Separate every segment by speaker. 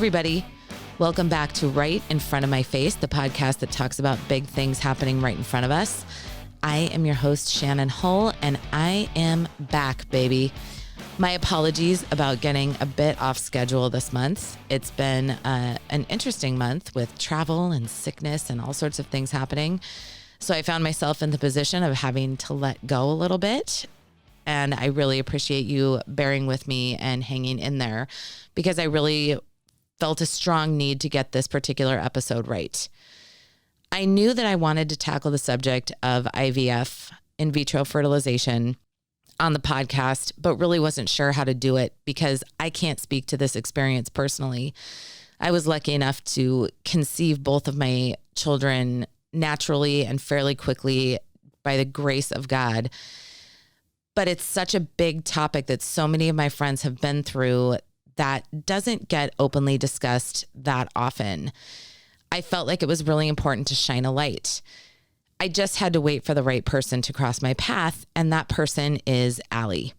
Speaker 1: everybody. Welcome back to Right in Front of My Face, the podcast that talks about big things happening right in front of us. I am your host, Shannon Hull, and I am back, baby. My apologies about getting a bit off schedule this month. It's been an interesting month with travel and sickness and all sorts of things happening. So I found myself in the position of having to let go a little bit. And I really appreciate you bearing with me and hanging in there because I really felt a strong need to get this particular episode right. I knew that I wanted to tackle the subject of IVF, in vitro fertilization, on the podcast, but really wasn't sure how to do it because I can't speak to this experience personally. I was lucky enough to conceive both of my children naturally and fairly quickly by the grace of God. But it's such a big topic that so many of my friends have been through that doesn't get openly discussed that often. I felt like it was really important to shine a light. I just had to wait for the right person to cross my path, and that person is Allie.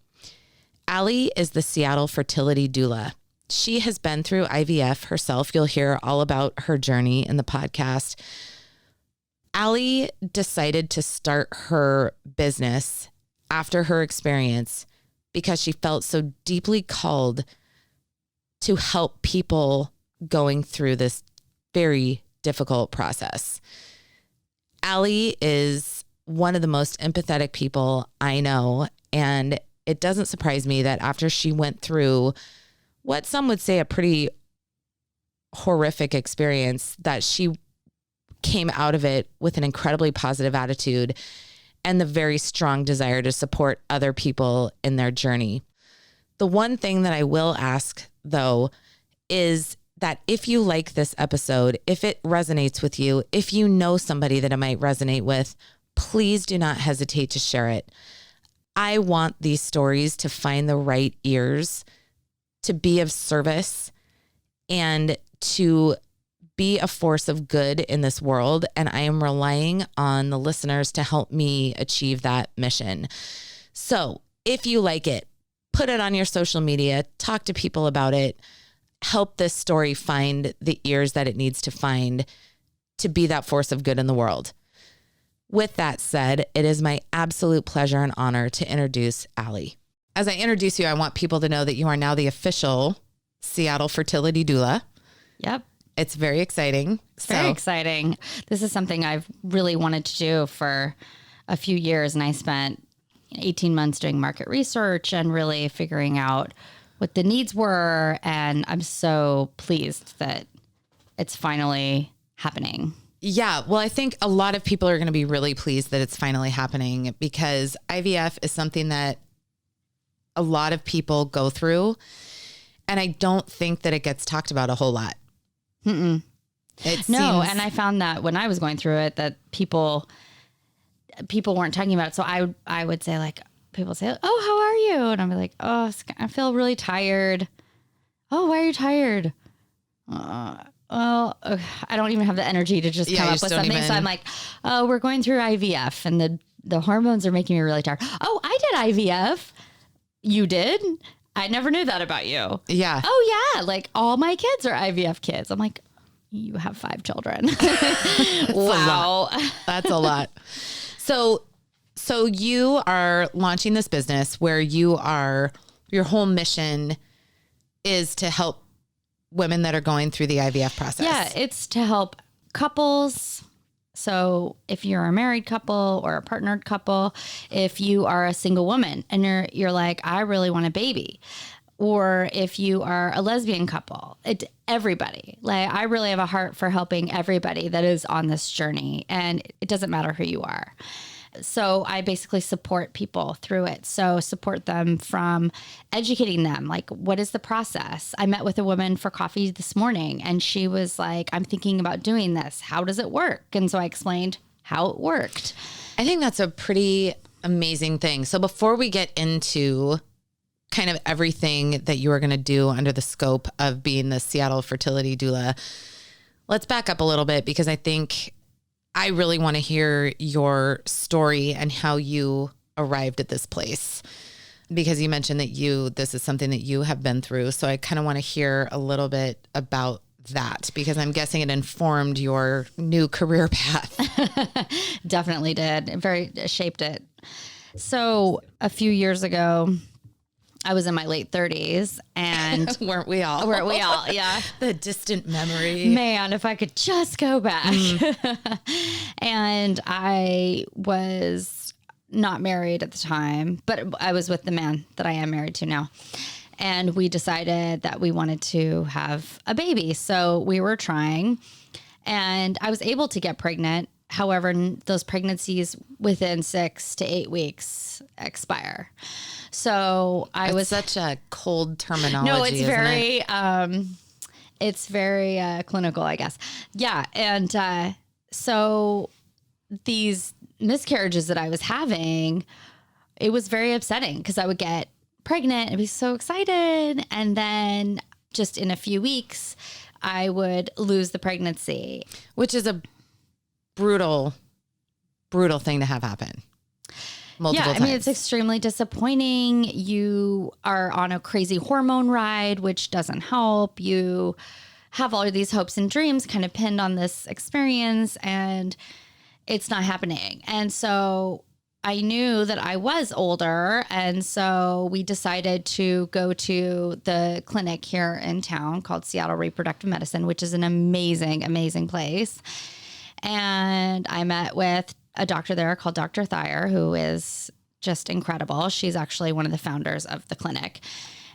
Speaker 1: Allie is the Seattle Fertility Doula. She has been through IVF herself. You'll hear all about her journey in the podcast. Allie decided to start her business after her experience because she felt so deeply called to help people going through this very difficult process. Allie is one of the most empathetic people I know, and it doesn't surprise me that after she went through what some would say a pretty horrific experience, that she came out of it with an incredibly positive attitude and the very strong desire to support other people in their journey. The one thing that I will ask, though, is that if you like this episode, if it resonates with you, if you know somebody that it might resonate with, please do not hesitate to share it. I want these stories to find the right ears, to be of service, and to be a force of good in this world. And I am relying on the listeners to help me achieve that mission. So if you like it, put it on your social media, talk to people about it, help this story find the ears that it needs to find to be that force of good in the world. With that said, it is my absolute pleasure and honor to introduce Allie. As I introduce you, I want people to know that you are now the official Seattle Fertility Doula.
Speaker 2: Yep.
Speaker 1: It's very exciting.
Speaker 2: Very exciting. This is something I've really wanted to do for a few years. And I spent 18 months doing market research and really figuring out what the needs were. And I'm so pleased that it's finally happening.
Speaker 1: Yeah. Well, I think a lot of people are going to be really pleased that it's finally happening because IVF is something that a lot of people go through. And I don't think that it gets talked about a whole lot.
Speaker 2: And I found that when I was going through it, that people weren't talking about it. So I would say, like, people say, "Oh, how are you?" And I'd be like, "Oh, I feel really tired." "Oh, why are you tired?" Well, I don't even have the energy to just come up with something. So I'm like, "Oh, we're going through IVF, and the hormones are making me really tired." "Oh, I did IVF." "You did? I never knew that about you."
Speaker 1: Yeah.
Speaker 2: "Oh yeah, like all my kids are IVF kids." I'm like, "You have 5 children." Wow.
Speaker 1: That's a lot. So you are launching this business where your whole mission is to help women that are going through the IVF process.
Speaker 2: Yeah, it's to help couples. So if you're a married couple or a partnered couple, if you are a single woman and you're like, "I really want a baby," or if you are a lesbian couple, everybody. Like, I really have a heart for helping everybody that is on this journey, and it doesn't matter who you are. So I basically support people through it. So support them from educating them. Like, what is the process? I met with a woman for coffee this morning, and she was like, "I'm thinking about doing this. How does it work?" And so I explained how it worked.
Speaker 1: I think that's a pretty amazing thing. So before we get into kind of everything that you are going to do under the scope of being the Seattle Fertility Doula, let's back up a little bit because I think I really want to hear your story and how you arrived at this place. because you mentioned that this is something that you have been through. So I kind of want to hear a little bit about that, because I'm guessing it informed your new career path.
Speaker 2: Definitely did. It shaped it. So a few years ago, I was in my late 30s, and
Speaker 1: Weren't we all?
Speaker 2: Yeah.
Speaker 1: The distant memory.
Speaker 2: Man, if I could just go back. And I was not married at the time, but I was with the man that I am married to now. And we decided that we wanted to have a baby. So we were trying, and I was able to get pregnant. However, those pregnancies within 6 to 8 weeks expire. So
Speaker 1: was such a cold terminology.
Speaker 2: No, it's
Speaker 1: isn't
Speaker 2: very clinical, I guess. Yeah. And so these miscarriages that I was having, it was very upsetting, because I would get pregnant and be so excited, and then just in a few weeks I would lose the pregnancy,
Speaker 1: which is a brutal thing to have happen multiple times.
Speaker 2: I mean, it's extremely disappointing. You are on a crazy hormone ride, which doesn't help. You have all of these hopes and dreams kind of pinned on this experience, and it's not happening. And so I knew that I was older, and so we decided to go to the clinic here in town called Seattle Reproductive Medicine, which is an amazing, amazing place. And I met with a doctor there called Dr. Thayer, who is just incredible. She's actually one of the founders of the clinic.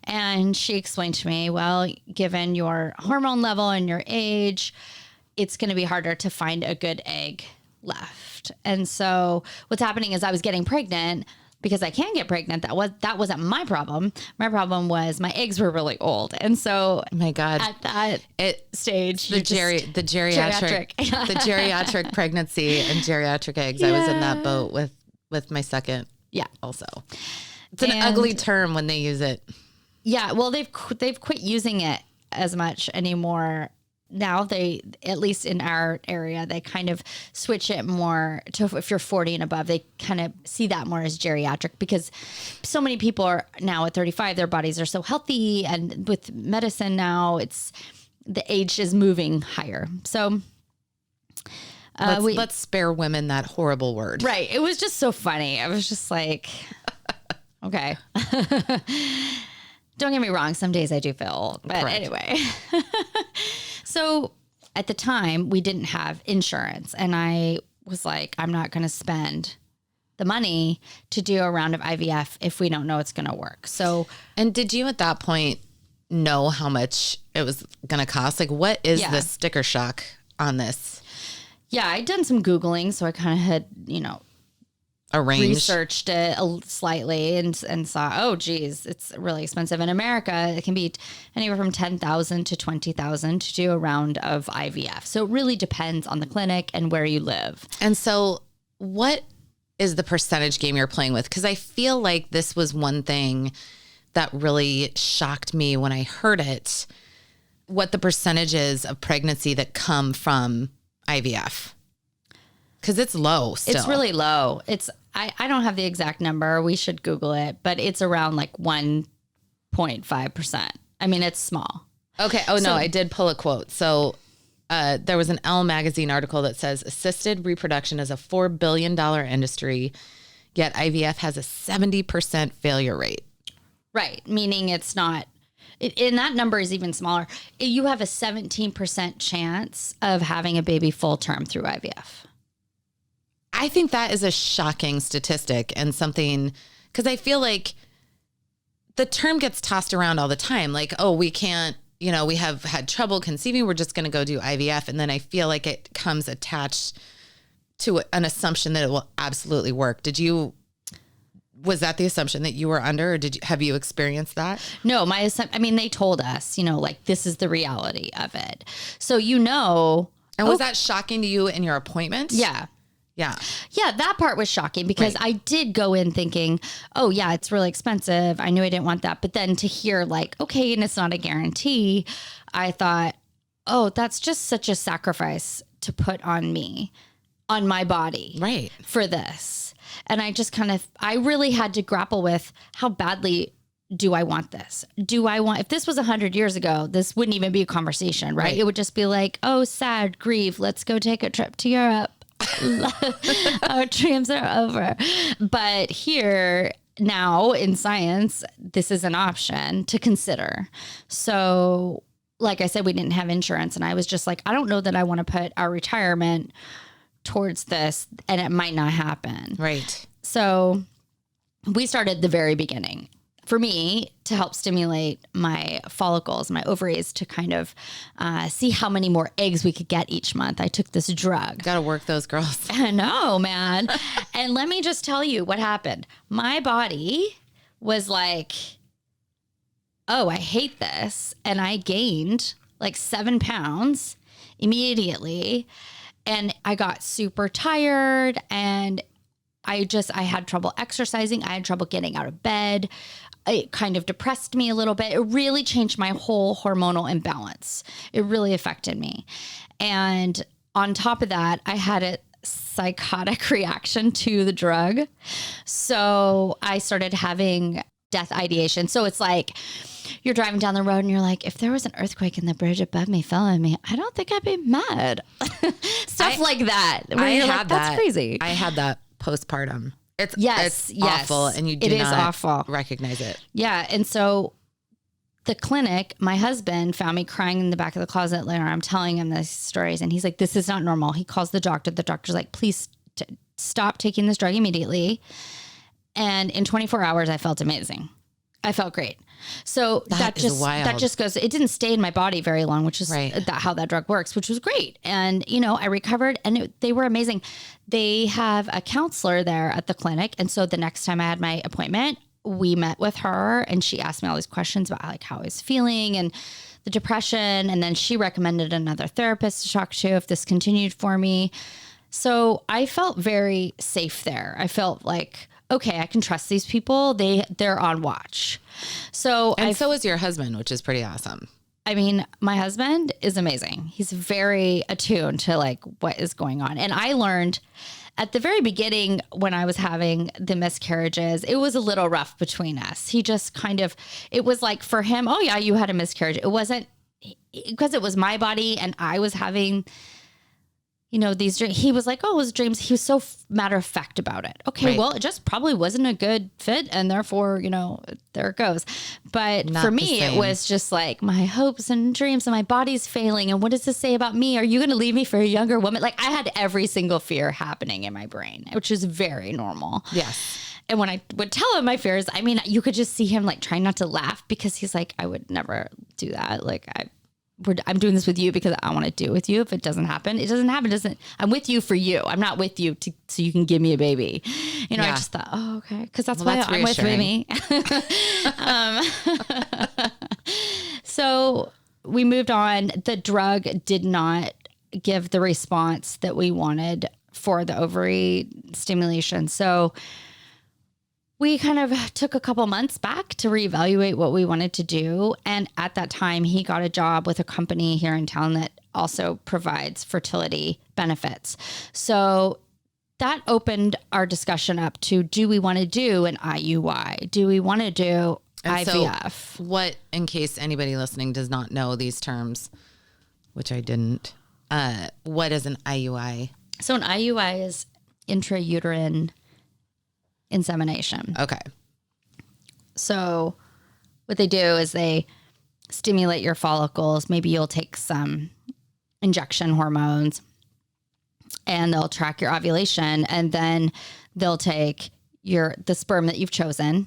Speaker 2: And she explained to me, well, given your hormone level and your age, it's going to be harder to find a good egg left. And so what's happening is I was getting pregnant because I can get pregnant. That wasn't my problem. My problem was my eggs were really old. And so
Speaker 1: my God,
Speaker 2: at that stage,
Speaker 1: the geriatric pregnancy and geriatric eggs. Yeah. I was in that boat with my second.
Speaker 2: Yeah.
Speaker 1: Also, it's an ugly term when they use it.
Speaker 2: Yeah. Well, they've quit using it as much anymore. Now they, at least in our area, they kind of switch it more to, if you're 40 and above, they kind of see that more as geriatric, because so many people are now at 35, their bodies are so healthy. And with medicine now, the age is moving higher. So
Speaker 1: let's spare women that horrible word.
Speaker 2: Right. It was just so funny. I was just like, okay. Don't get me wrong. Some days I do feel old, but correct. Anyway. So at the time we didn't have insurance, and I was like, I'm not going to spend the money to do a round of IVF if we don't know it's going to work. So,
Speaker 1: and did you at that point know how much it was going to cost? Like, what is the sticker shock on this?
Speaker 2: Yeah, I'd done some Googling, so I kind of had, researched it slightly and saw, oh, geez, it's really expensive. In America, it can be anywhere from $10,000 to $20,000 to do a round of IVF. So it really depends on the clinic and where you live.
Speaker 1: And so what is the percentage game you're playing with? Because I feel like this was one thing that really shocked me when I heard it, what the percentages of pregnancy that come from IVF. Because it's low still.
Speaker 2: It's really low. I don't have the exact number. We should Google it, but it's around like 1.5%. I mean, it's small.
Speaker 1: Okay. Oh, no, I did pull a quote. So there was an Elle magazine article that says assisted reproduction is a $4 billion industry, yet IVF has a 70% failure rate.
Speaker 2: Right. Meaning it's not. And that number is even smaller. You have a 17% chance of having a baby full term through IVF.
Speaker 1: I think that is a shocking statistic, and something, because I feel like the term gets tossed around all the time. Like, oh, we can't, we have had trouble conceiving. We're just going to go do IVF. And then I feel like it comes attached to an assumption that it will absolutely work. Was that the assumption that you were under, or have you experienced that?
Speaker 2: No, they told us, this is the reality of it. So,
Speaker 1: And was that shocking to you in your appointment?
Speaker 2: Yeah.
Speaker 1: Yeah.
Speaker 2: Yeah, that part was shocking because I did go in thinking, oh, yeah, it's really expensive. I knew I didn't want that. But then to hear okay, and it's not a guarantee, I thought, oh, that's just such a sacrifice to put on me, on my body.
Speaker 1: Right.
Speaker 2: For this. And I really had to grapple with how badly do I want this? If this was 100 years ago, this wouldn't even be a conversation, right? It would just be like, oh, sad, grieve. Let's go take a trip to Europe. Our dreams are over. But here now in science, this is an option to consider. So like I said, we didn't have insurance. And I was just like, I don't know that I want to put our retirement towards this, and it might not happen.
Speaker 1: Right.
Speaker 2: So we started the very beginning. For me, to help stimulate my follicles, my ovaries, to kind of see how many more eggs we could get each month, I took this drug.
Speaker 1: Got to work those girls.
Speaker 2: I know, man. And let me just tell you what happened. My body was like, oh, I hate this. And I gained like 7 pounds immediately. And I got super tired, and I had trouble exercising. I had trouble getting out of bed. It kind of depressed me a little bit. It really changed my whole hormonal imbalance. It really affected me. And on top of that, I had a psychotic reaction to the drug. So I started having death ideation. So it's like you're driving down the road and you're like, if there was an earthquake and the bridge above me fell on me, I don't think I'd be mad. Stuff like that.
Speaker 1: I had that.
Speaker 2: That's crazy.
Speaker 1: I had that postpartum. It's
Speaker 2: yes.
Speaker 1: awful, and you do
Speaker 2: not awful.
Speaker 1: Recognize it.
Speaker 2: Yeah, and so the clinic, my husband found me crying in the back of the closet later. I'm telling him these stories, and he's like, "This is not normal." He calls the doctor. The doctor's like, "Please stop taking this drug immediately." And in 24 hours, I felt amazing. I felt great. So that just goes, it didn't stay in my body very long, which is how that drug works, which was great. And, I recovered, and they were amazing. They have a counselor there at the clinic. And so the next time I had my appointment, we met with her, and she asked me all these questions about like how I was feeling and the depression. And then she recommended another therapist to talk to if this continued for me. So I felt very safe there. I felt like, okay, I can trust these people. They're on watch. So
Speaker 1: is your husband, which is pretty awesome.
Speaker 2: I mean, my husband is amazing. He's very attuned to like what is going on. And I learned at the very beginning when I was having the miscarriages, it was a little rough between us. He just it was like for him, oh yeah, you had a miscarriage. It wasn't because it was my body and I was having these dreams. He was like, oh, it was dreams. He was so matter of fact about it. Okay, well, it just probably wasn't a good fit. And therefore, there it goes. But for me, it was just like my hopes and dreams and my body's failing. And what does this say about me? Are you going to leave me for a younger woman? Like I had every single fear happening in my brain, which is very normal.
Speaker 1: Yes.
Speaker 2: And when I would tell him my fears, I mean, you could just see him like trying not to laugh because he's like, I would never do that. Like I'm doing this with you because I want to do it with you. If it doesn't happen, it doesn't happen. I'm with you for you. I'm not with you so you can give me a baby. I just thought, oh, okay. Because that's why I'm with me. So we moved on. The drug did not give the response that we wanted for the ovary stimulation. So we kind of took a couple months back to reevaluate what we wanted to do. And at that time, he got a job with a company here in town that also provides fertility benefits. So that opened our discussion up to, do we want to do an IUI? Do we want to do IVF?
Speaker 1: So what, in case anybody listening does not know these terms, which I didn't, what is an IUI?
Speaker 2: So an IUI is intrauterine insemination.
Speaker 1: Okay.
Speaker 2: So what they do is they stimulate your follicles. Maybe you'll take some injection hormones and they'll track your ovulation, and then they'll take the sperm that you've chosen,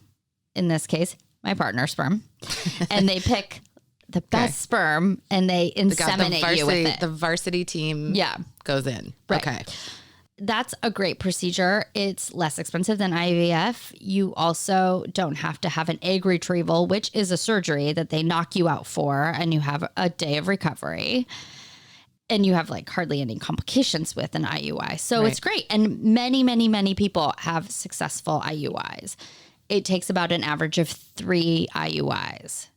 Speaker 2: in this case, my partner's sperm, and they pick the best sperm and they inseminate you with it.
Speaker 1: The varsity team goes in.
Speaker 2: Right.
Speaker 1: Okay.
Speaker 2: That's a great procedure. It's less expensive than IVF. You also don't have to have an egg retrieval, which is a surgery that they knock you out for, and you have a day of recovery. And you have like hardly any complications with an IUI. So it's great. And many, many, many people have successful IUIs. It takes about an average of 3 IUIs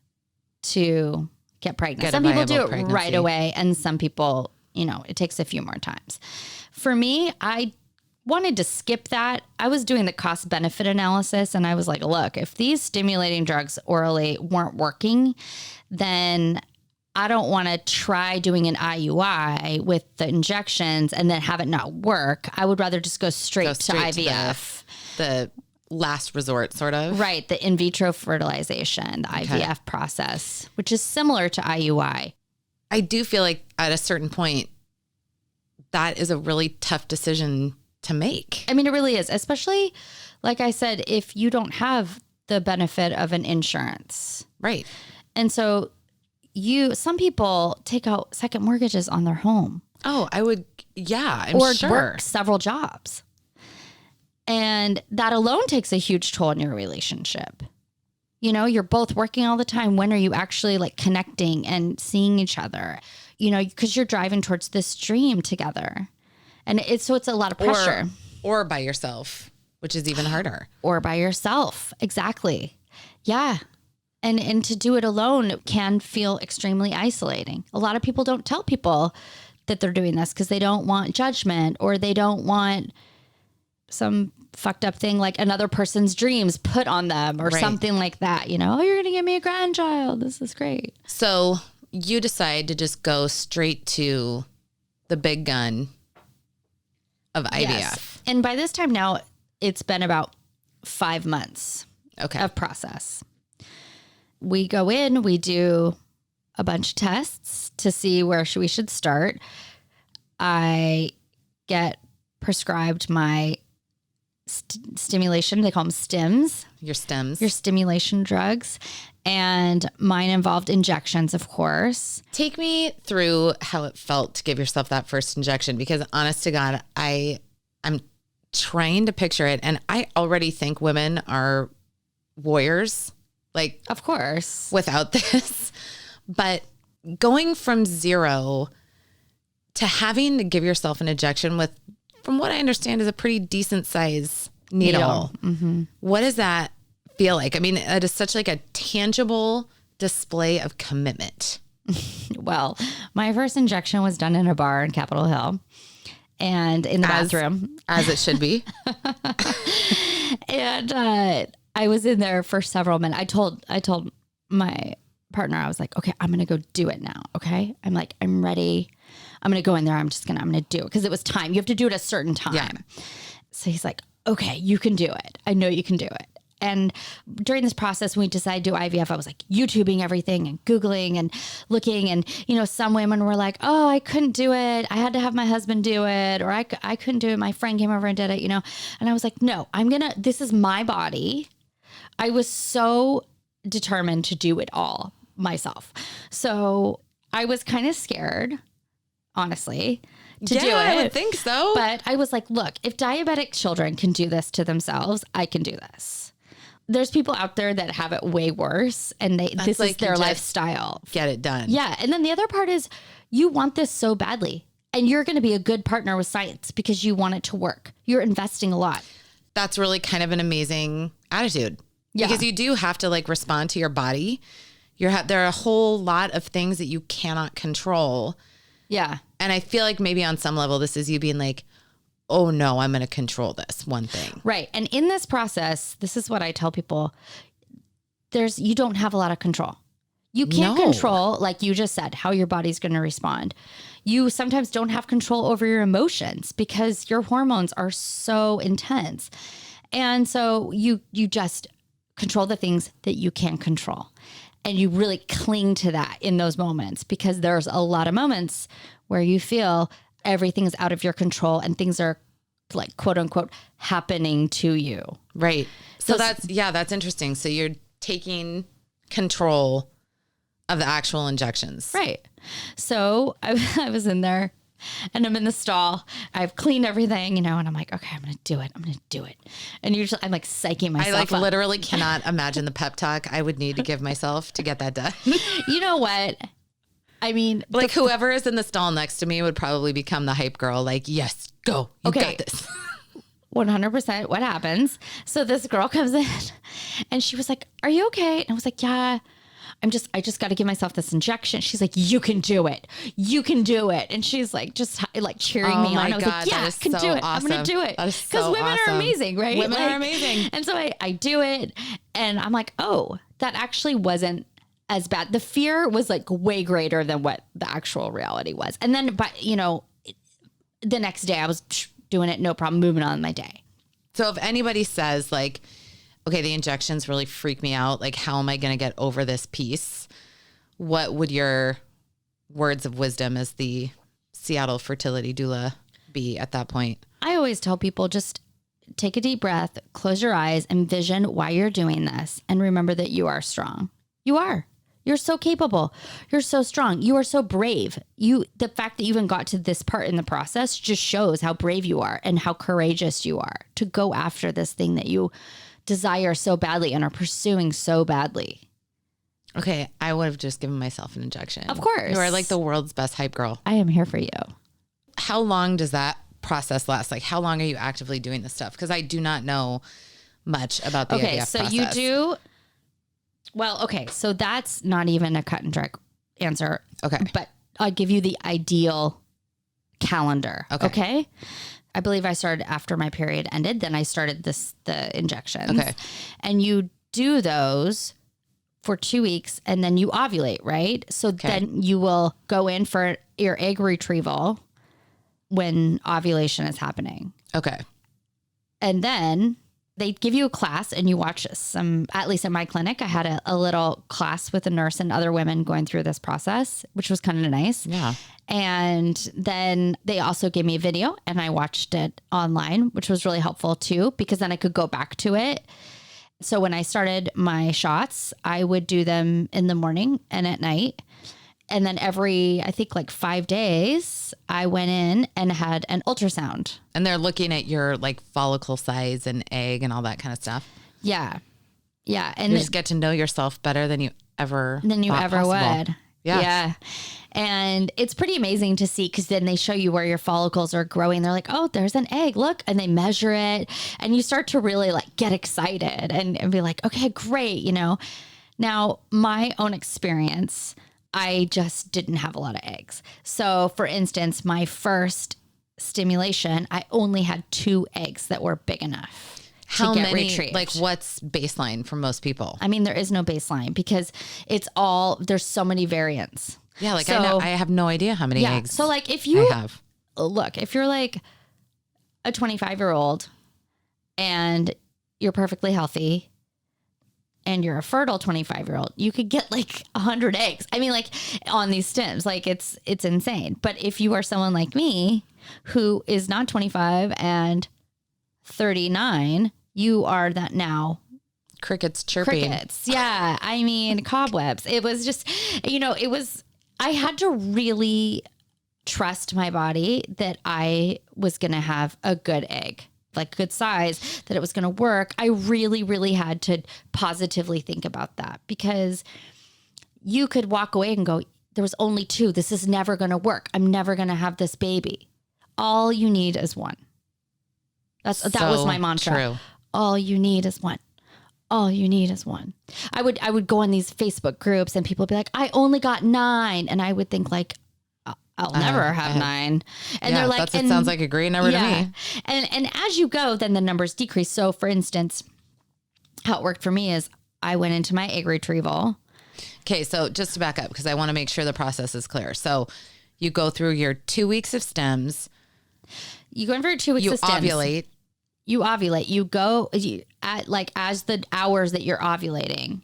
Speaker 2: to get pregnant. Some people do it right away, and some people, it takes a few more times. For me, I wanted to skip that. I was doing the cost benefit analysis and I was like, look, if these stimulating drugs orally weren't working, then I don't want to try doing an IUI with the injections and then have it not work. I would rather just go straight to IVF.
Speaker 1: The last resort, sort of.
Speaker 2: Right. The in vitro fertilization, the IVF process, which is similar to IUI.
Speaker 1: I do feel like at a certain point, that is a really tough decision to make.
Speaker 2: I mean, it really is, especially, like I said, if you don't have the benefit of an insurance.
Speaker 1: Right.
Speaker 2: And so some people take out second mortgages on their home.
Speaker 1: Oh, I would. Yeah, I'm
Speaker 2: or
Speaker 1: sure.
Speaker 2: Work several jobs. And that alone takes a huge toll in your relationship. You know, you're both working all the time. When are you actually like connecting and seeing each other? You know, because you're driving towards this dream together. And it's a lot of pressure.
Speaker 1: Or by yourself, which is even harder.
Speaker 2: Or by yourself. Exactly. Yeah. And to do it alone can feel extremely isolating. A lot of people don't tell people that they're doing this because they don't want judgment or they don't want some fucked up thing like another person's dreams put on them or something like that. You know, oh, you're going to give me a grandchild. This is great.
Speaker 1: So you decide to just go straight to the big gun of IVF. Yes.
Speaker 2: And by this time now, it's been about 5 months of process. We go in, we do a bunch of tests to see where we should start. I get prescribed my stimulation. They call them stims.
Speaker 1: Your stims.
Speaker 2: Your stimulation drugs. And mine involved injections, of course.
Speaker 1: Take me through how it felt to give yourself that first injection, because honest to God, I'm trying to picture it. And I already think women are warriors. Like,
Speaker 2: of course,
Speaker 1: without this, but going from zero to having to give yourself an injection with, from what I understand, is a pretty decent size needle.
Speaker 2: Mm-hmm.
Speaker 1: What does that feel like? I mean, it is such like a tangible display of commitment.
Speaker 2: Well, my first injection was done in a bar in Capitol Hill and in the bathroom.
Speaker 1: As it should be.
Speaker 2: And, I was in there for several minutes. I told my partner, I was like, okay, I'm going to go do it now. Okay. I'm like, I'm ready. I'm going to go in there. I'm going to do it. Cause it was time. You have to do it at a certain time. Yeah. So he's like, okay, you can do it. I know you can do it. And during this process, when we decided to do IVF, I was like YouTubing everything and Googling and looking. And, you know, some women were like, oh, I couldn't do it. I had to have my husband do it. Or I couldn't do it. My friend came over and did it, you know. And I was like, no, this is my body. I was so determined to do it all myself. So I was kind of scared, honestly, to do it.
Speaker 1: I would think so.
Speaker 2: But I was like, look, if diabetic children can do this to themselves, I can do this. There's people out there that have it way worse and this is their lifestyle.
Speaker 1: Get it done.
Speaker 2: Yeah. And then the other part is you want this so badly and you're going to be a good partner with science because you want it to work. You're investing a lot.
Speaker 1: That's really kind of an amazing attitude. Yeah. Because you do have to like respond to your body. There are a whole lot of things that you cannot control.
Speaker 2: Yeah.
Speaker 1: And I feel like maybe on some level, this is you being like, oh no, I'm going to control this one thing.
Speaker 2: Right. And in this process, this is what I tell people. You don't have a lot of control. You can't control, like you just said, how your body's going to respond. You sometimes don't have control over your emotions because your hormones are so intense. And so you just control the things that you can control. And you really cling to that in those moments because there's a lot of moments where you feel everything is out of your control and things are like, quote unquote, happening to you.
Speaker 1: Right. So that's interesting. So you're taking control of the actual injections.
Speaker 2: Right. So I was in there and I'm in the stall. I've cleaned everything, you know, and I'm like, okay, I'm going to do it. I'm going to do it. And usually I'm like psyching myself up.
Speaker 1: Literally cannot imagine the pep talk I would need to give myself to get that done.
Speaker 2: You know what? I mean,
Speaker 1: like whoever is in the stall next to me would probably become the hype girl. Like, yes, go. You got this.
Speaker 2: 100% what happens. So this girl comes in and she was like, are you okay? And I was like, yeah, I just got to give myself this injection. She's like, you can do it. You can do it. And she's like, just like cheering me on. I was like, yeah, I can do it. I'm going to do it. Because women are amazing, right?
Speaker 1: Women are amazing.
Speaker 2: And so I do it. And I'm like, oh, that actually wasn't as bad. The fear was like way greater than what the actual reality was. And then, but the next day I was doing it, no problem, moving on with my day.
Speaker 1: So if anybody says like, okay, the injections really freak me out, like how am I going to get over this piece? What would your words of wisdom as the Seattle Fertility Doula be at that point?
Speaker 2: I always tell people, just take a deep breath, close your eyes, envision why you're doing this, and remember that you are strong. You are. You're so capable. You're so strong. You are so brave. The fact that you even got to this part in the process just shows how brave you are and how courageous you are to go after this thing that you desire so badly and are pursuing so badly.
Speaker 1: Okay, I would have just given myself an injection.
Speaker 2: Of course.
Speaker 1: You are like the world's best hype girl.
Speaker 2: I am here for you.
Speaker 1: How long does that process last? Like how long are you actively doing this stuff? Because I do not know much about the IVF process.
Speaker 2: You do... Well, okay, so that's not even a cut and dry answer.
Speaker 1: Okay.
Speaker 2: But I'll give you the ideal calendar. Okay? I believe I started after my period ended. Then I started the injections.
Speaker 1: Okay.
Speaker 2: And you do those for 2 weeks and then you ovulate, right? So then you will go in for your egg retrieval when ovulation is happening.
Speaker 1: Okay.
Speaker 2: And then they give you a class and you watch some, at least at my clinic, I had a little class with a nurse and other women going through this process, which was kind of nice.
Speaker 1: Yeah.
Speaker 2: And then they also gave me a video and I watched it online, which was really helpful too, because then I could go back to it. So when I started my shots, I would do them in the morning and at night. And then every, I think like 5 days, I went in and had an ultrasound.
Speaker 1: And they're looking at your like follicle size and egg and all that kind of stuff.
Speaker 2: Yeah. Yeah. And
Speaker 1: you just get to know yourself better than you ever
Speaker 2: would. Yeah. And it's pretty amazing to see because then they show you where your follicles are growing. They're like, oh, there's an egg. Look. And they measure it. And you start to really like get excited and be like, okay, great. Now my own experience, I just didn't have a lot of eggs. So for instance, my first stimulation, I only had 2 eggs that were big enough to get retrieved.
Speaker 1: Like what's baseline for most people?
Speaker 2: I mean, there is no baseline because there's so many variants.
Speaker 1: Yeah. Like I have no idea how many eggs.
Speaker 2: So like if you're like a 25-year-old and you're perfectly healthy, and you're a fertile 25-year-old, you could get like 100 eggs. I mean, like on these stems, like it's insane. But if you are someone like me who is not 25 and 39, you are that now.
Speaker 1: Crickets chirping.
Speaker 2: Crickets. Yeah. I mean, cobwebs. It was just, I had to really trust my body that I was going to have a good egg. Like good size, that it was going to work. I really, really had to positively think about that because you could walk away and go, there was only 2. This is never going to work. I'm never going to have this baby. All you need is one. That was my mantra.
Speaker 1: True.
Speaker 2: All you need is one. All you need is one. I would go on these Facebook groups and people would be like, I only got 9. And I would think like, I'll never have 9. And they're like,
Speaker 1: it sounds like a great number to me.
Speaker 2: And as you go, then the numbers decrease. So for instance, how it worked for me is I went into my egg retrieval.
Speaker 1: Okay. So just to back up, because I want to make sure the process is clear. So you go through your 2 weeks of stems.
Speaker 2: You go in for your 2 weeks of stems. You ovulate. You go as the hours that you're ovulating.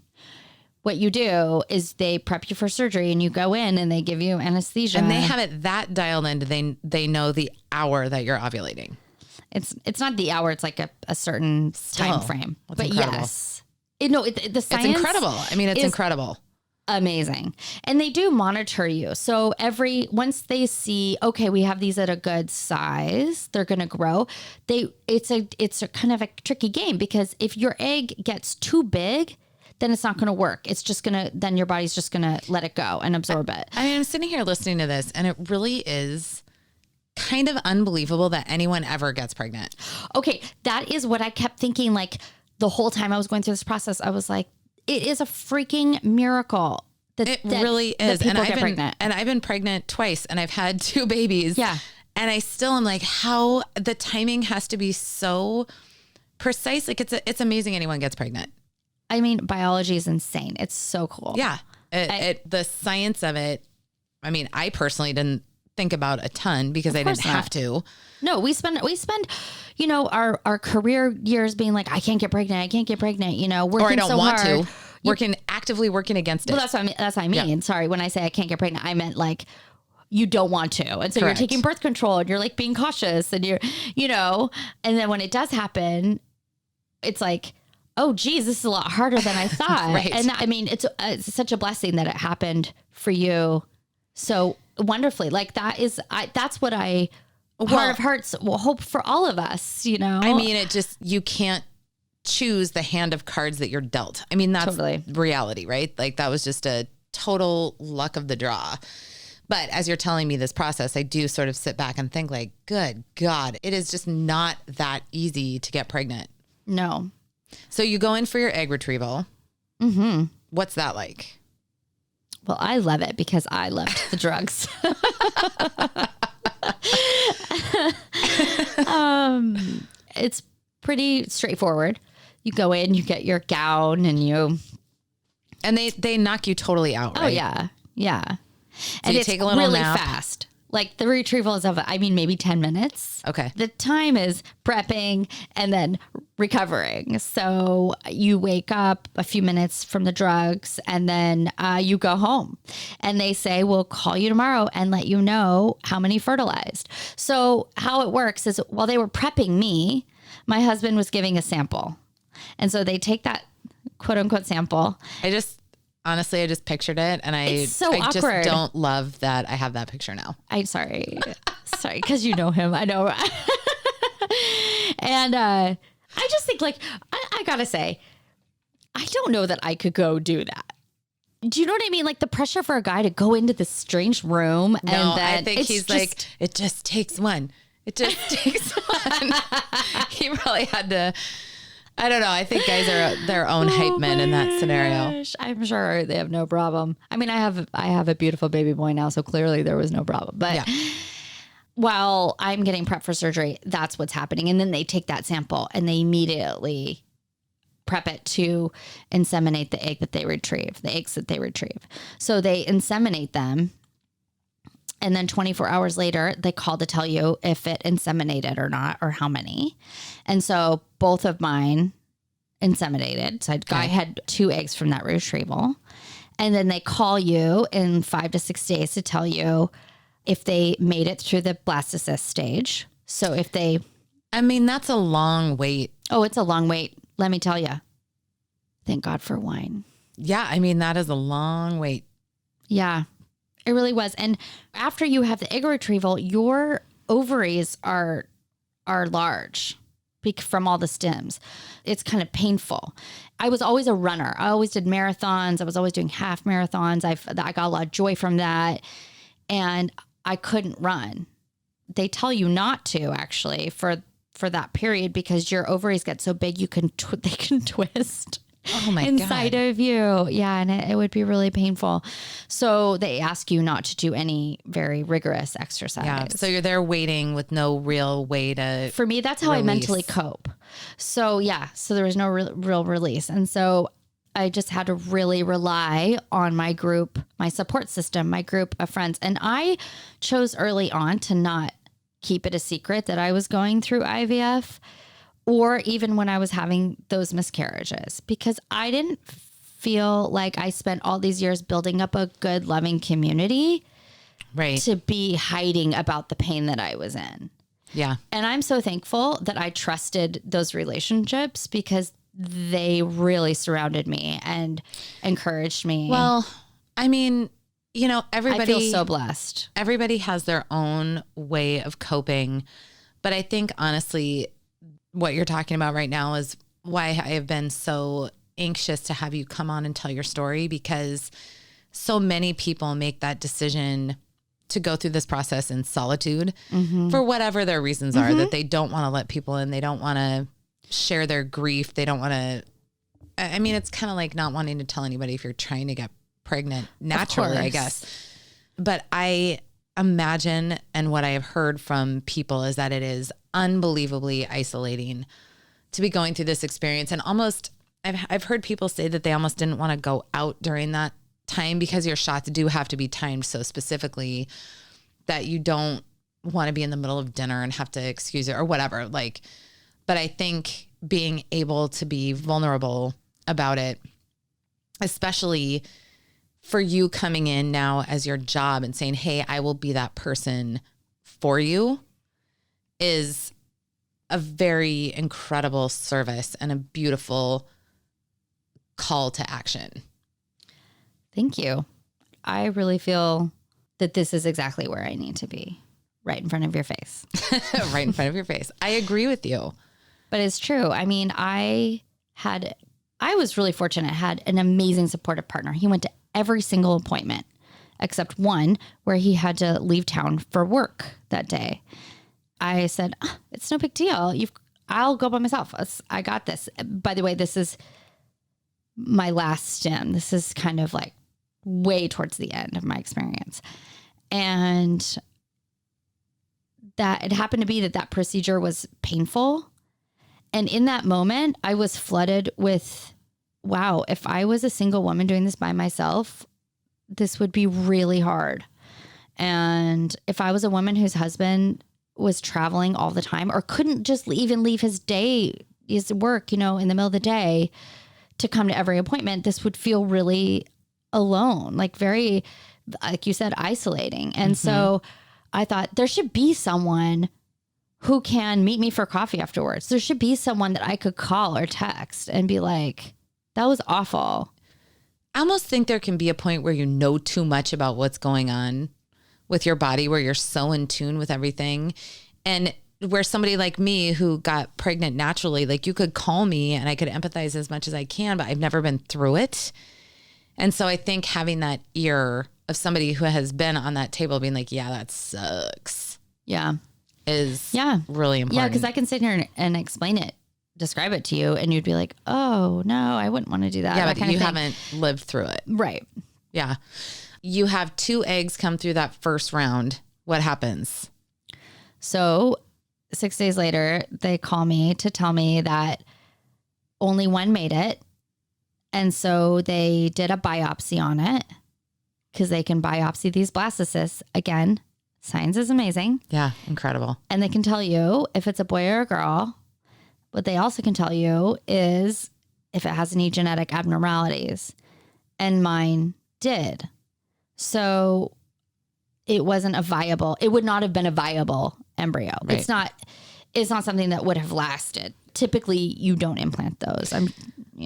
Speaker 2: What you do is they prep you for surgery and you go in and they give you anesthesia.
Speaker 1: And they have it that dialed in. They know the hour that you're ovulating.
Speaker 2: It's not the hour. It's like a certain time frame. But
Speaker 1: incredible.
Speaker 2: Yes. The science.
Speaker 1: It's incredible. I mean, it's incredible.
Speaker 2: Amazing. And they do monitor you. So once they see, okay, we have these at a good size, they're going to grow. It's a kind of a tricky game because if your egg gets too big, then it's not going to work. Then your body's just going to let it go and absorb it.
Speaker 1: I mean, I'm sitting here listening to this and it really is kind of unbelievable that anyone ever gets pregnant.
Speaker 2: Okay. That is what I kept thinking. Like the whole time I was going through this process, I was like, it is a freaking miracle.
Speaker 1: It really is.
Speaker 2: And
Speaker 1: I've been pregnant twice and I've had 2 babies.
Speaker 2: Yeah.
Speaker 1: And I still am like, how the timing has to be so precise. Like it's amazing anyone gets pregnant.
Speaker 2: I mean, biology is insane. It's so cool.
Speaker 1: Yeah. The science of it. I mean, I personally didn't think about a ton because I didn't have to.
Speaker 2: No, we spend, you know, our career years being like, I can't get pregnant. You know, working
Speaker 1: or I don't
Speaker 2: so
Speaker 1: want
Speaker 2: hard.
Speaker 1: to. Actively working against it.
Speaker 2: Well, that's what I mean. Yeah. Sorry. When I say I can't get pregnant, I meant like, you don't want to. And so
Speaker 1: Correct.
Speaker 2: You're taking birth control and you're like being cautious and you know, and then when it does happen, it's like, oh geez, this is a lot harder than I thought.
Speaker 1: Right.
Speaker 2: And I mean, it's such a blessing that it happened for you so wonderfully. Like that's what heart of hearts will hope for all of us, you know?
Speaker 1: I mean, you can't choose the hand of cards that you're dealt. I mean, that's
Speaker 2: totally
Speaker 1: reality, right? Like that was just a total luck of the draw. But as you're telling me this process, I do sort of sit back and think like, good God, it is just not that easy to get pregnant.
Speaker 2: No.
Speaker 1: So you go in for your egg retrieval. Mm-hmm. What's that like?
Speaker 2: Well, I love it because I loved the drugs. It's pretty straightforward. You go in, you get your gown
Speaker 1: and they knock you totally out, right?
Speaker 2: Oh yeah. Yeah.
Speaker 1: So
Speaker 2: and
Speaker 1: you
Speaker 2: it's
Speaker 1: take a little
Speaker 2: really
Speaker 1: nap.
Speaker 2: fast. Like the retrieval is maybe 10 minutes.
Speaker 1: Okay.
Speaker 2: The time is prepping and then recovering. So you wake up a few minutes from the drugs and then you go home and they say, we'll call you tomorrow and let you know how many fertilized. So how it works is while they were prepping me, my husband was giving a sample. And so they take that quote unquote sample.
Speaker 1: Honestly, I just pictured it and I
Speaker 2: just
Speaker 1: don't love that I have that picture now.
Speaker 2: I'm sorry. Because you know him. I know. And I just think like, I gotta say, I don't know that I could go do that. Do you know what I mean? Like the pressure for a guy to go into this strange room and then
Speaker 1: I think he's like, it just takes one. It just takes one. He probably had to. I don't know. I think guys are their own hype men in that scenario.
Speaker 2: Gosh, I'm sure they have no problem. I mean, I have a beautiful baby boy now, so clearly there was no problem. But while I'm getting prepped for surgery, that's what's happening. And then they take that sample and they immediately prep it to inseminate the eggs that they retrieve. So they inseminate them. And then 24 hours later, they call to tell you if it inseminated or not, or how many. And so both of mine inseminated. So I had 2 eggs from that retrieval. And then they call you in 5 to 6 days to tell you if they made it through the blastocyst stage. So if they...
Speaker 1: I mean, that's a long wait.
Speaker 2: Oh, it's a long wait. Let me tell you. Thank God for wine.
Speaker 1: Yeah, I mean, that is a long wait.
Speaker 2: Yeah. It really was. And after you have the egg retrieval, your ovaries are large from all the stems. It's kind of painful. I was always a runner. I always did marathons. I was always doing half marathons. I got a lot of joy from that. And I couldn't run. They tell you not to actually for that period because your ovaries get so big they can twist.
Speaker 1: Oh my
Speaker 2: inside
Speaker 1: God.
Speaker 2: of you. Yeah. And it would be really painful. So they ask you not to do any very rigorous exercise.
Speaker 1: Yeah. So you're there waiting with no real way to.
Speaker 2: For me, that's how I mentally cope. So yeah. So there was no real release. And so I just had to really rely on my group, my support system, my group of friends. And I chose early on to not keep it a secret that I was going through IVF. Or even when I was having those miscarriages, because I didn't feel like I spent all these years building up a good, loving community to be hiding about the pain that I was in.
Speaker 1: Yeah.
Speaker 2: And I'm so thankful that I trusted those relationships because they really surrounded me and encouraged me.
Speaker 1: Well, I mean, you know,
Speaker 2: I feel so blessed.
Speaker 1: Everybody has their own way of coping. But I think honestly, what you're talking about right now is why I have been so anxious to have you come on and tell your story, because so many people make that decision to go through this process in solitude for whatever their reasons are, that they don't want to let people in. They don't want to share their grief. They don't want to, I mean, it's kind of like not wanting to tell anybody if you're trying to get pregnant naturally, I guess. But I imagine, and what I have heard from people is that it is unbelievably isolating to be going through this experience. And almost, I've heard people say that they almost didn't want to go out during that time because your shots do have to be timed so specifically that you don't want to be in the middle of dinner and have to excuse it or whatever. Like, but I think being able to be vulnerable about it, especially for you coming in now as your job and saying, hey, I will be that person for you, is a very incredible service and a beautiful call to action.
Speaker 2: Thank you. I really feel that this is exactly where I need to be, right in front of your face.
Speaker 1: Right in front of your face. I agree with you.
Speaker 2: But it's true. I mean, I was really fortunate. I had an amazing supportive partner. He went to every single appointment except one where he had to leave town for work that day. I said, it's no big deal. I'll go by myself. I got this. By the way, this is my last stim. This is kind of like way towards the end of my experience. And that it happened to be that procedure was painful. And in that moment, I was flooded with, wow, if I was a single woman doing this by myself, this would be really hard. And if I was a woman whose husband was traveling all the time or couldn't just even leave his work, in the middle of the day to come to every appointment, this would feel really alone, like very, like you said, isolating. And so I thought there should be someone who can meet me for coffee afterwards. There should be someone that I could call or text and be like, that was awful.
Speaker 1: I almost think there can be a point where you know too much about what's going on with your body, where you're so in tune with everything. And where somebody like me who got pregnant naturally, like you could call me and I could empathize as much as I can, but I've never been through it. And so I think having that ear of somebody who has been on that table being like, yeah, that sucks.
Speaker 2: Yeah.
Speaker 1: Is really important.
Speaker 2: Yeah, because I can sit here and explain it, describe it to you, and you'd be like, oh, no, I wouldn't want to do that.
Speaker 1: Yeah, but you haven't lived through it.
Speaker 2: Right.
Speaker 1: Yeah. You have 2 eggs come through that first round. What happens?
Speaker 2: So 6 days later, they call me to tell me that only one made it. And so they did a biopsy on it because they can biopsy these blastocysts. Again, science is amazing.
Speaker 1: Yeah, incredible.
Speaker 2: And they can tell you if it's a boy or a girl. What they also can tell you is if it has any genetic abnormalities. And mine did. So it would not have been a viable embryo.
Speaker 1: Right.
Speaker 2: It's not something that would have lasted. Typically, you don't implant those.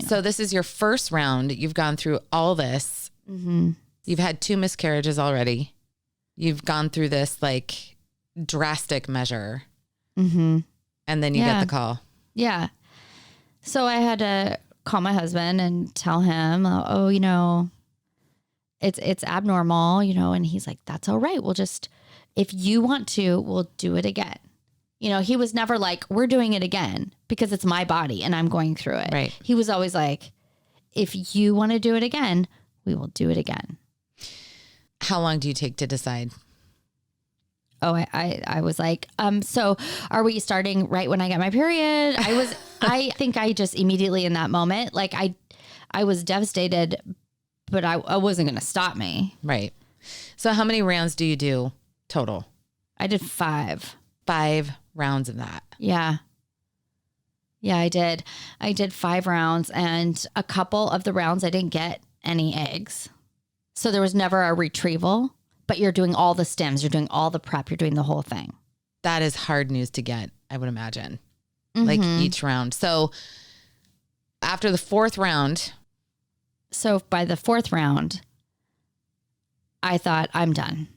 Speaker 1: So this is your first round. You've gone through all this.
Speaker 2: Mm-hmm.
Speaker 1: You've had 2 miscarriages already. You've gone through this like drastic measure.
Speaker 2: Mm-hmm.
Speaker 1: And then you get the call.
Speaker 2: Yeah. So I had to call my husband and tell him, it's abnormal, and he's like, that's all right. If you want to, we'll do it again. He was never like, we're doing it again because it's my body and I'm going through it.
Speaker 1: Right.
Speaker 2: He was always like, if you want to do it again, we will do it again.
Speaker 1: How long do you take to decide?
Speaker 2: Oh, I was like, so are we starting right when I get my period? I think I just immediately in that moment, like I was devastated, but I wasn't going to stop me.
Speaker 1: Right. So how many rounds do you do total?
Speaker 2: I did 5.
Speaker 1: 5 rounds of that.
Speaker 2: Yeah. Yeah, I did. I did 5 rounds, and a couple of the rounds I didn't get any eggs. So there was never a retrieval, but you're doing all the stems, you're doing all the prep, you're doing the whole thing.
Speaker 1: That is hard news to get, I would imagine.
Speaker 2: Mm-hmm.
Speaker 1: Like each round. So after the 4th round.
Speaker 2: So by the 4th round, I thought, I'm done.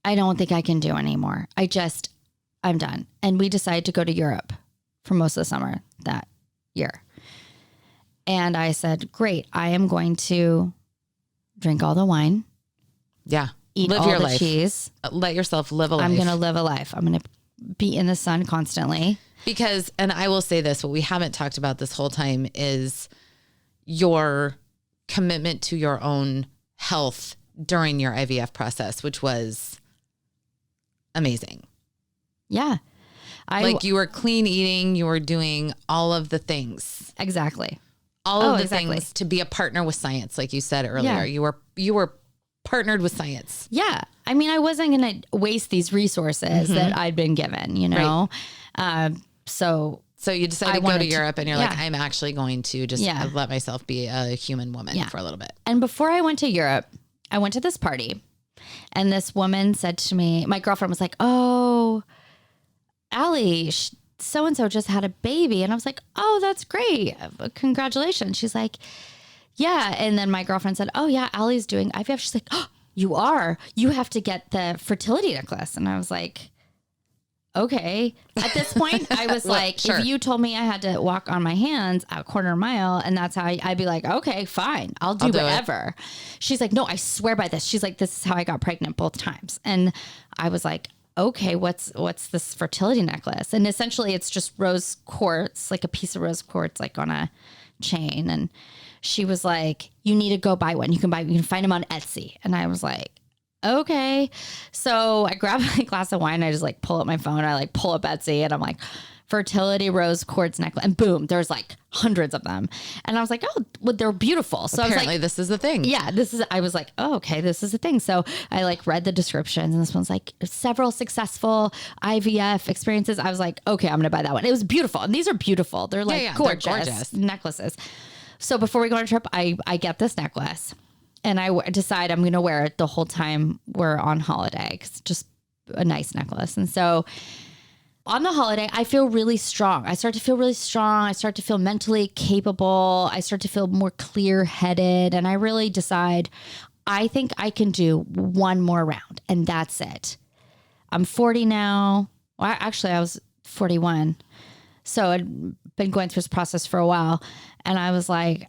Speaker 2: I don't think I can do anymore. I'm done. And we decided to go to Europe for most of the summer that year. And I said, great, I am going to drink all the wine.
Speaker 1: Yeah.
Speaker 2: Eat
Speaker 1: live
Speaker 2: all
Speaker 1: your
Speaker 2: the
Speaker 1: life.
Speaker 2: cheese.
Speaker 1: Let yourself live a life.
Speaker 2: I'm going to live a life. I'm going to be in the sun constantly.
Speaker 1: Because, and I will say this, what we haven't talked about this whole time is your commitment to your own health during your IVF process, which was amazing.
Speaker 2: Yeah.
Speaker 1: Like you were clean eating, you were doing all of the things.
Speaker 2: Exactly.
Speaker 1: All of the things to be a partner with science, like you said earlier.
Speaker 2: Yeah.
Speaker 1: You were partnered with science.
Speaker 2: Yeah. I mean, I wasn't going to waste these resources that I'd been given, you know? Right. So
Speaker 1: you decided to go to Europe and you're like, I'm actually going to just let myself be a human woman for a little bit.
Speaker 2: And before I went to Europe, I went to this party and this woman said to me, my girlfriend was like, oh, Allie, so-and-so just had a baby. And I was like, oh, that's great. Congratulations. She's like, yeah. And then my girlfriend said, oh yeah, Allie's doing IVF. She's like, oh, you have to get the fertility necklace. And I was like, okay. At this point, I was like, sure. If you told me I had to walk on my hands a quarter mile and that's how I'd be like, okay, fine. I'll do whatever. She's like, no, I swear by this. She's like, this is how I got pregnant both times. And I was like, okay, what's this fertility necklace? And essentially it's just rose quartz, like a piece of rose quartz, like on a chain. And she was like, you need to go buy one. You can find them on Etsy. And I was like, okay. So I grab my glass of wine. I just like pull up my phone. I like pull up Etsy and I'm like, fertility rose quartz necklace. And boom, there's like hundreds of them. And I was like, oh, well, they're beautiful. So
Speaker 1: apparently
Speaker 2: I was like,
Speaker 1: this is the thing.
Speaker 2: Yeah, I was like, oh, okay, this is the thing. So I like read the descriptions and this one's like several successful IVF experiences. I was like, okay, I'm going to buy that one. It was beautiful. And these are beautiful. They're like gorgeous necklaces. So before we go on a trip, I get this necklace and I decide I'm going to wear it the whole time we're on holiday. 'Cause it's just a nice necklace. And so on the holiday, I feel really strong. I start to feel really strong. I start to feel mentally capable. I start to feel more clear-headed. And I really decide, I think I can do one more round and that's it. I'm 40 now. Well, actually, I was 41. So I'd been going through this process for a while. And I was like,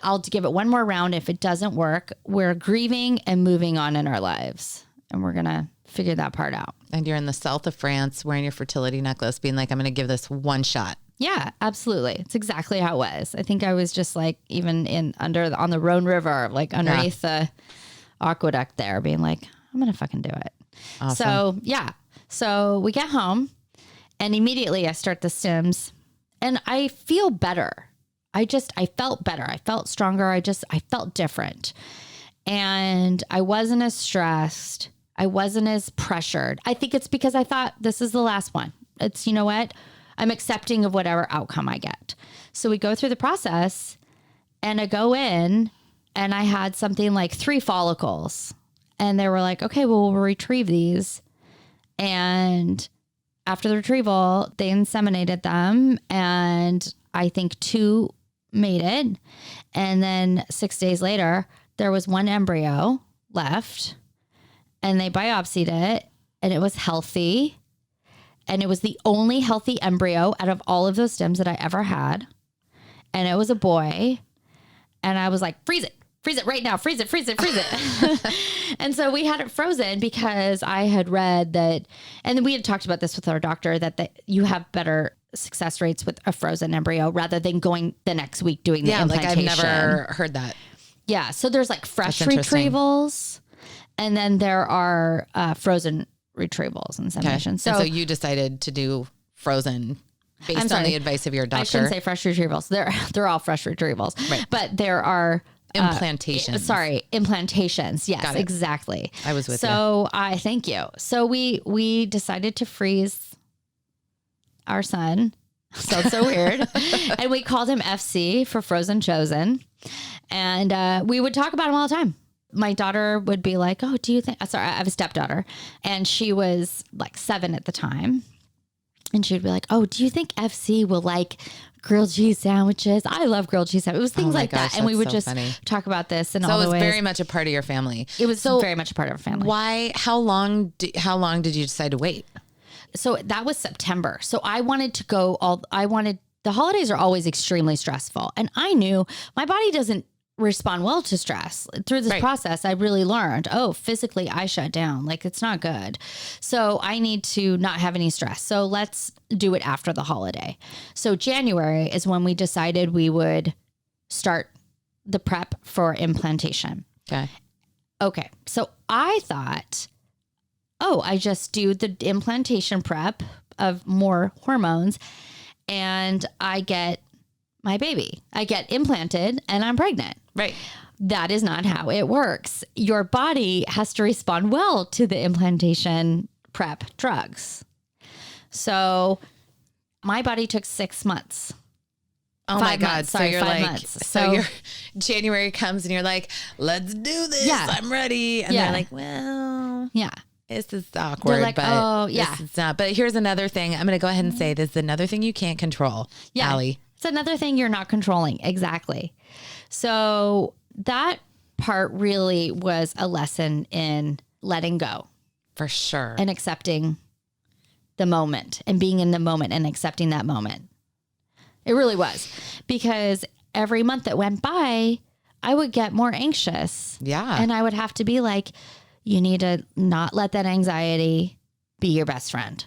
Speaker 2: I'll give it one more round. If it doesn't work, we're grieving and moving on in our lives. And we're going to figure that part out.
Speaker 1: And you're in the south of France wearing your fertility necklace, being like, I'm going to give this one shot.
Speaker 2: Yeah, absolutely. It's exactly how it was. I think I was just like even on the Rhone River, like underneath the aqueduct there, being like, I'm going to fucking do it. Awesome. So yeah. So we get home and immediately I start the stims and I feel better. I felt better. I felt stronger. I felt different. And I wasn't as stressed. I wasn't as pressured. I think it's because I thought this is the last one. It's, you know what? I'm accepting of whatever outcome I get. So we go through the process and I go in and I had something like 3 follicles and they were like, okay, well, we'll retrieve these. And after the retrieval, they inseminated them and I think 2 made it. And then 6 days later, there was 1 embryo left and they biopsied it and it was healthy. And it was the only healthy embryo out of all of those stems that I ever had. And it was a boy. And I was like, freeze it right now. Freeze it. And so we had it frozen because I had read that, and we had talked about this with our doctor, that you have better success rates with a frozen embryo rather than going the next week doing the implantation.
Speaker 1: Like I've never heard that.
Speaker 2: Yeah. So there's like fresh retrievals and then there are frozen retrievals and insemination.
Speaker 1: Okay. So you decided to do frozen based on the advice of your doctor.
Speaker 2: I shouldn't say fresh retrievals. They're all fresh retrievals, right. But there are
Speaker 1: implantations.
Speaker 2: Implantations. Yes, exactly.
Speaker 1: I was with you.
Speaker 2: So thank you. So we decided to freeze our son. Sounds so weird. And we called him FC for Frozen Chosen. And we would talk about him all the time. My daughter would be like, oh, do you think, sorry, I have a stepdaughter and she was like 7 at the time. And she would be like, oh, do you think FC will like grilled cheese sandwiches? I love grilled cheese sandwiches. It was things like that. And we would just talk about this and all the ways.
Speaker 1: So it was very much a part of your family.
Speaker 2: It was very much a part of our family.
Speaker 1: Why, how long did you decide to wait?
Speaker 2: So that was September. So I wanted to go the holidays are always extremely stressful. And I knew my body doesn't respond well to stress. Through this process, I really learned, physically I shut down. Like it's not good. So I need to not have any stress. So let's do it after the holiday. So January is when we decided we would start the prep for implantation. Okay. So I thought, I just do the implantation prep of more hormones and I get my baby. I get implanted and I'm pregnant.
Speaker 1: Right.
Speaker 2: That is not how it works. Your body has to respond well to the implantation prep drugs. So my body took 6 months.
Speaker 1: Oh my God. So you're
Speaker 2: 5
Speaker 1: like,
Speaker 2: months.
Speaker 1: so you're, January comes and you're like, let's do this.
Speaker 2: Yeah.
Speaker 1: I'm ready. And they're like, well,
Speaker 2: yeah,
Speaker 1: this is awkward.
Speaker 2: they're like,
Speaker 1: but
Speaker 2: oh yeah,
Speaker 1: this is not. But here's another thing. I'm going to go ahead and say this is another thing you can't control.
Speaker 2: yeah.
Speaker 1: Allie.
Speaker 2: It's another thing you're not controlling. Exactly. So that part really was a lesson in letting go
Speaker 1: For sure.
Speaker 2: and accepting the moment and being in the moment and accepting that moment. It really was, because every month that went by, I would get more anxious.
Speaker 1: Yeah.
Speaker 2: And I would have to be like, you need to not let that anxiety be your best friend.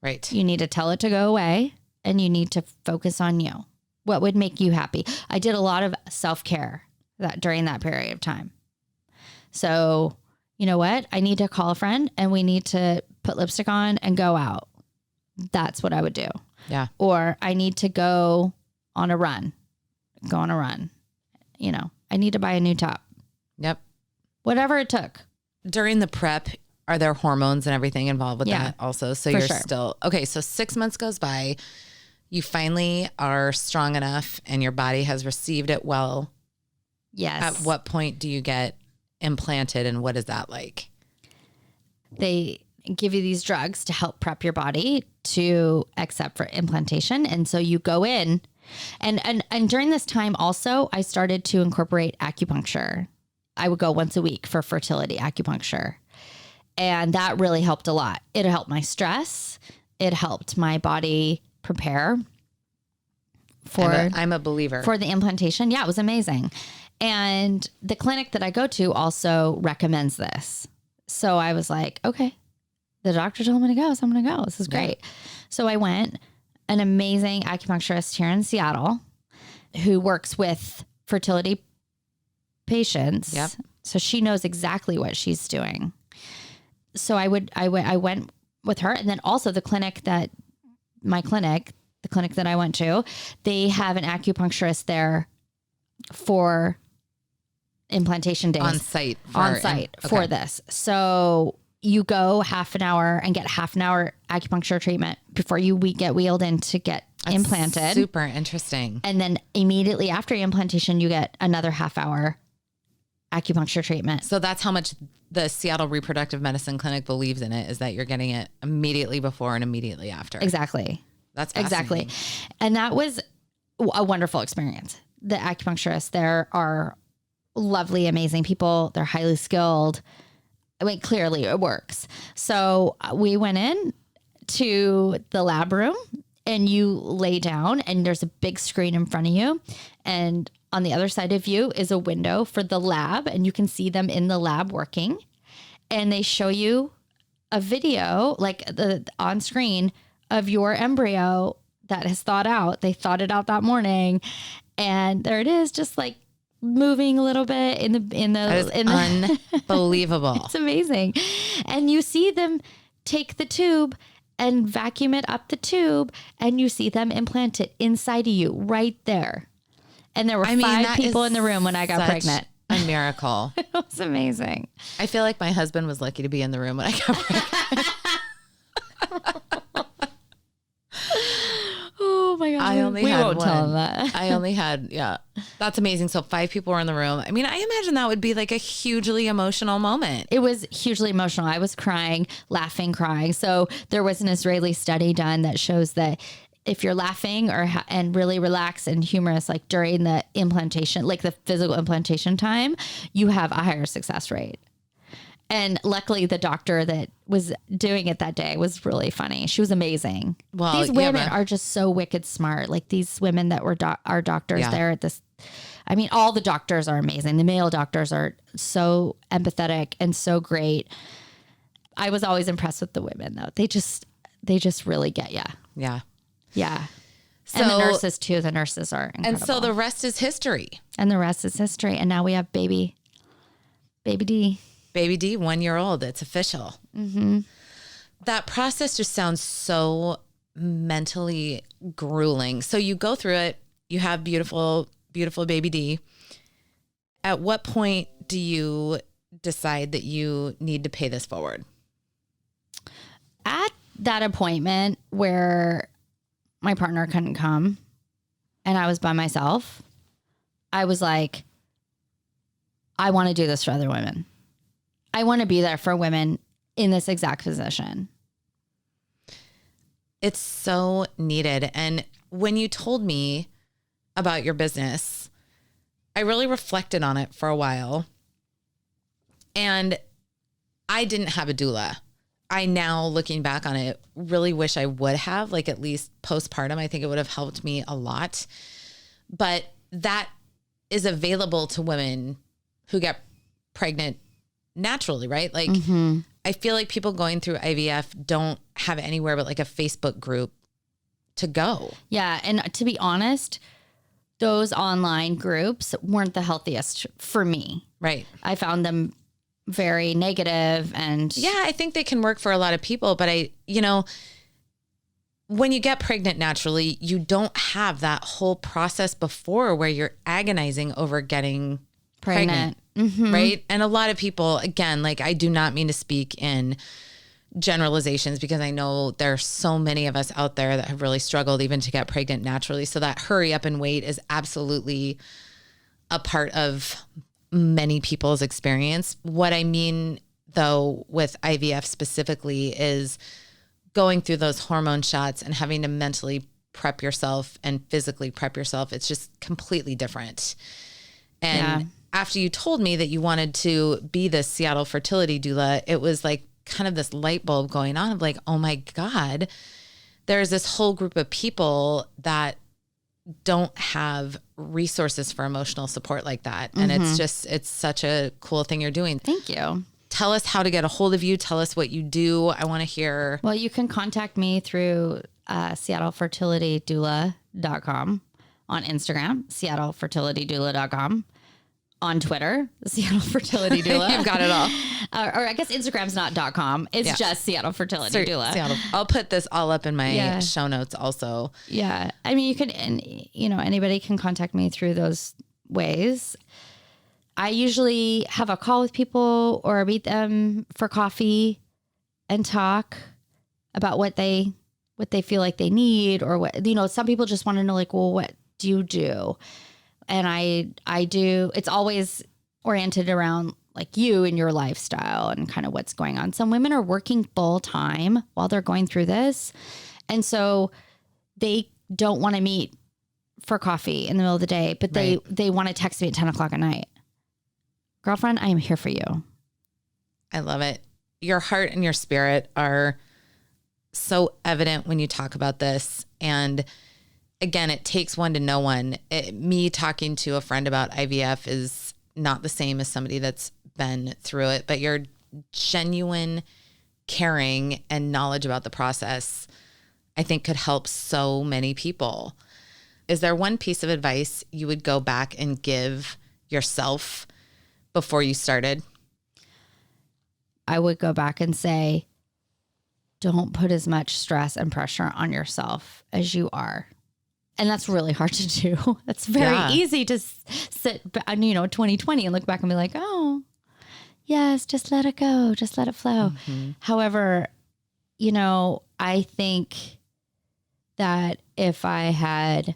Speaker 1: Right.
Speaker 2: You need to tell it to go away and you need to focus on you. What would make you happy? I did a lot of self-care during that period of time. So, you know what? I need to call a friend and we need to put lipstick on and go out. That's what I would do.
Speaker 1: Yeah.
Speaker 2: Or I need to go on a run. You know, I need to buy a new top.
Speaker 1: Yep.
Speaker 2: Whatever it took.
Speaker 1: During the prep, are there hormones and everything involved with
Speaker 2: Yeah,
Speaker 1: that also? So
Speaker 2: for
Speaker 1: you're
Speaker 2: sure.
Speaker 1: still, okay, so 6 months goes by. You finally are strong enough and your body has received it well.
Speaker 2: Yes.
Speaker 1: At what point do you get implanted and what is that like?
Speaker 2: They give you these drugs to help prep your body to accept for implantation. And so you go in and during this time also, I started to incorporate acupuncture. I would go once a week for fertility acupuncture. And that really helped a lot. It helped my stress. It helped my body prepare for
Speaker 1: I'm a believer.
Speaker 2: for the implantation. Yeah, it was amazing. And the clinic that I go to also recommends this. So I was like, okay, the doctor told me to go, so I'm going to go. This is great. Yeah. So I went, an amazing acupuncturist here in Seattle who works with fertility patients.
Speaker 1: Yep.
Speaker 2: So she knows exactly what she's doing. So I went with her. And then also the clinic that I went to, they have an acupuncturist there for implantation days.
Speaker 1: On site
Speaker 2: for this. So you go half an hour and get half an hour acupuncture treatment before we get wheeled in to get implanted.
Speaker 1: Super interesting.
Speaker 2: And then immediately after implantation, you get another half hour acupuncture treatment.
Speaker 1: So that's how much the Seattle Reproductive Medicine Clinic believes in it, is that you're getting it immediately before and immediately after.
Speaker 2: Exactly.
Speaker 1: That's fascinating.
Speaker 2: Exactly. And that was a wonderful experience. The acupuncturists there are lovely, amazing people. They're highly skilled. I mean, clearly it works. So we went in to the lab room and you lay down and there's a big screen in front of you. And on the other side of you is a window for the lab and you can see them in the lab working. And they show you a video like on screen of your embryo that has thawed out. They thawed it out that morning. And there it is, just like moving a little bit in the
Speaker 1: unbelievable.
Speaker 2: It's amazing. And you see them take the tube and vacuum it up the tube and you see them implant it inside of you right there. And there were 5 people in the room when I got pregnant.
Speaker 1: A miracle.
Speaker 2: It was amazing.
Speaker 1: I feel like my husband was lucky to be in the room when I got pregnant.
Speaker 2: Oh my God.
Speaker 1: We won't
Speaker 2: tell him that.
Speaker 1: I only had, yeah. That's amazing. So 5 people were in the room. I mean, I imagine that would be like a hugely emotional moment.
Speaker 2: It was hugely emotional. I was crying, laughing, crying. So there was an Israeli study done that shows that if you're laughing and really relaxed and humorous, like during the implantation, like the physical implantation time, you have a higher success rate. And luckily the doctor that was doing it that day was really funny. She was amazing. Well, these women are just so wicked smart. Like these women that were are doctors there at this. I mean, all the doctors are amazing. The male doctors are so empathetic and so great. I was always impressed with the women though. They just really get you.
Speaker 1: Yeah.
Speaker 2: Yeah.
Speaker 1: So,
Speaker 2: and the nurses too. The nurses are incredible.
Speaker 1: And so the rest is history.
Speaker 2: And the rest is history. And now we have baby Baby D.
Speaker 1: Baby D, 1 year old. It's official.
Speaker 2: Mm-hmm.
Speaker 1: That process just sounds so mentally grueling. So you go through it, you have beautiful, beautiful baby D. At what point do you decide that you need to pay this forward?
Speaker 2: At that appointment where my partner couldn't come and I was by myself, I was like, I want to do this for other women. I want to be there for women in this exact position.
Speaker 1: It's so needed. And when you told me about your business, I really reflected on it for a while. And I didn't have a doula. I now, looking back on it, really wish I would have, like at least postpartum. I think it would have helped me a lot. But that is available to women who get pregnant naturally, right? Like I feel like people going through IVF don't have anywhere but like a Facebook group to go.
Speaker 2: Yeah. And to be honest, those online groups weren't the healthiest for me.
Speaker 1: Right.
Speaker 2: I found them very negative and
Speaker 1: yeah, I think they can work for a lot of people, but when you get pregnant naturally, you don't have that whole process before where you're agonizing over getting pregnant. Right. And a lot of people, again, like I do not mean to speak in generalizations because I know there are so many of us out there that have really struggled even to get pregnant naturally. So that hurry up and wait is absolutely a part of many people's experience. What I mean though with IVF specifically is going through those hormone shots and having to mentally prep yourself and physically prep yourself. It's just completely different. And after you told me that you wanted to be the Seattle Fertility Doula, it was like kind of this light bulb going on of like, oh my God, there's this whole group of people that don't have resources for emotional support like that. And it's such a cool thing you're doing.
Speaker 2: Thank you.
Speaker 1: Tell us how to get a hold of you. Tell us what you do. I want to hear.
Speaker 2: Well, you can contact me through SeattleFertilityDoula.com, on Instagram, SeattleFertilityDoula.com, on Twitter, Seattle Fertility Doula.
Speaker 1: You've got it all.
Speaker 2: Or I guess Instagram's not .com. It's just Seattle Fertility Doula.
Speaker 1: Seattle. I'll put this all up in my show notes also.
Speaker 2: Yeah. I mean, you could, and anybody can contact me through those ways. I usually have a call with people or meet them for coffee and talk about what they feel like they need, or what, some people just want to know, like, well, what do you do? And I do, it's always oriented around like you and your lifestyle and kind of what's going on. Some women are working full time while they're going through this. And so they don't want to meet for coffee in the middle of the day, but they want to text me at 10 o'clock at night. Girlfriend, I am here for you.
Speaker 1: I love it. Your heart and your spirit are so evident when you talk about this. And again, it takes one to know one. Me talking to a friend about IVF is not the same as somebody that's been through it, but your genuine caring and knowledge about the process, I think could help so many people. Is there one piece of advice you would go back and give yourself before you started?
Speaker 2: I would go back and say, don't put as much stress and pressure on yourself as you are. And that's really hard to do. That's very easy to sit, 2020 and look back and be like, oh, yes, just let it go. Just let it flow. Mm-hmm. However, I think that if I had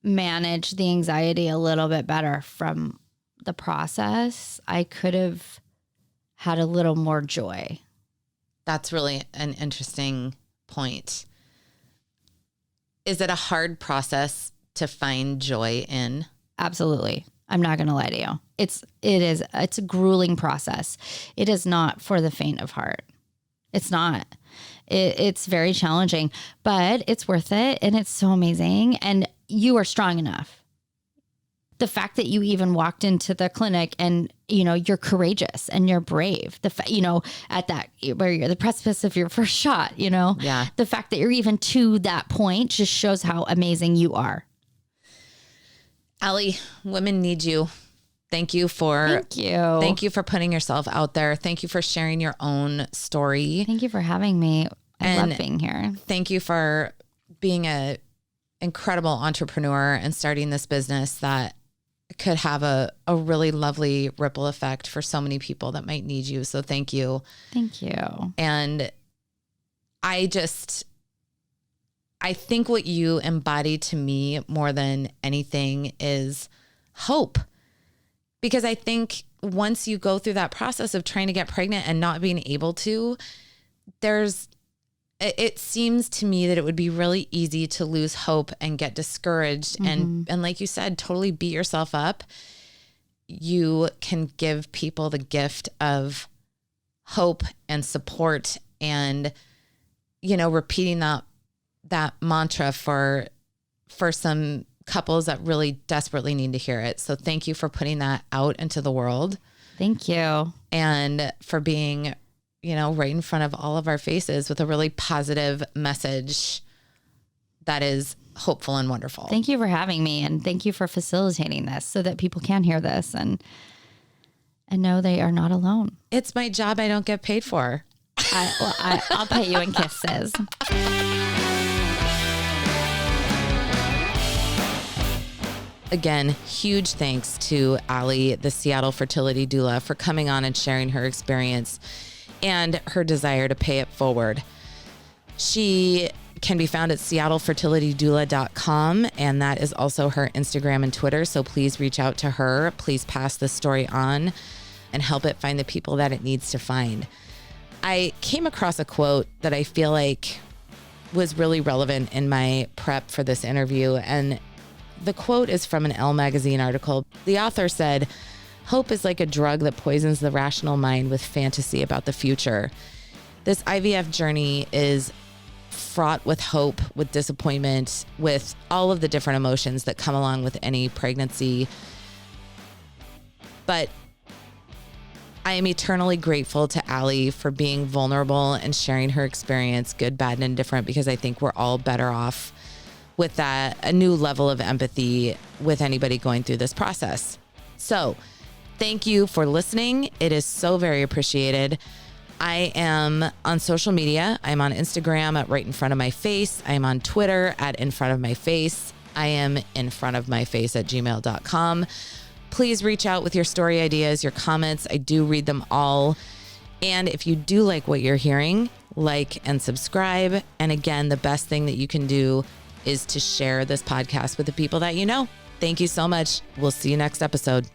Speaker 2: managed the anxiety a little bit better from the process, I could have had a little more joy.
Speaker 1: That's really an interesting point. Is it a hard process to find joy in?
Speaker 2: Absolutely. I'm not going to lie to you. It's a grueling process. It is not for the faint of heart. It's not. It's very challenging, but it's worth it. And it's so amazing. And you are strong enough. The fact that you even walked into the clinic and, you're courageous and you're brave, at that, where you're the precipice of your first shot, the fact that you're even to that point just shows how amazing you are.
Speaker 1: Allie, women need you. Thank you for putting yourself out there. Thank you for sharing your own story.
Speaker 2: Thank you for having me. I love being here.
Speaker 1: Thank you for being an incredible entrepreneur and starting this business that could have a really lovely ripple effect for so many people that might need you. So thank you.
Speaker 2: Thank you.
Speaker 1: And I think what you embody to me more than anything is hope. Because I think once you go through that process of trying to get pregnant and not being able to, it seems to me that it would be really easy to lose hope and get discouraged. And like you said, totally beat yourself up. You can give people the gift of hope and support and, repeating that mantra for some couples that really desperately need to hear it. So thank you for putting that out into the world.
Speaker 2: Thank you.
Speaker 1: And for being, right in front of all of our faces with a really positive message that is hopeful and wonderful.
Speaker 2: Thank you for having me. And thank you for facilitating this so that people can hear this and know they are not alone.
Speaker 1: It's my job I don't get paid for.
Speaker 2: I'll pay you in kisses.
Speaker 1: Again, huge thanks to Allie, the Seattle Fertility Doula, for coming on and sharing her experience and her desire to pay it forward. She can be found at seattlefertilitydoula.com, and that is also her Instagram and Twitter. So please reach out to her. Please pass this story on and help it find the people that it needs to find. I came across a quote that I feel like was really relevant in my prep for this interview, and the quote is from an Elle magazine article. The author said, "Hope is like a drug that poisons the rational mind with fantasy about the future." This IVF journey is fraught with hope, with disappointment, with all of the different emotions that come along with any pregnancy. But I am eternally grateful to Allie for being vulnerable and sharing her experience, good, bad, and indifferent, because I think we're all better off with a new level of empathy with anybody going through this process. So thank you for listening. It is so very appreciated. I am on social media. I'm on Instagram at Right in Front of My Face. I am on Twitter at In Front of My Face. I am in front of my face at gmail.com. Please reach out with your story ideas, your comments. I do read them all. And if you do like what you're hearing, like and subscribe. And again, the best thing that you can do is to share this podcast with the people that you know. Thank you so much. We'll see you next episode.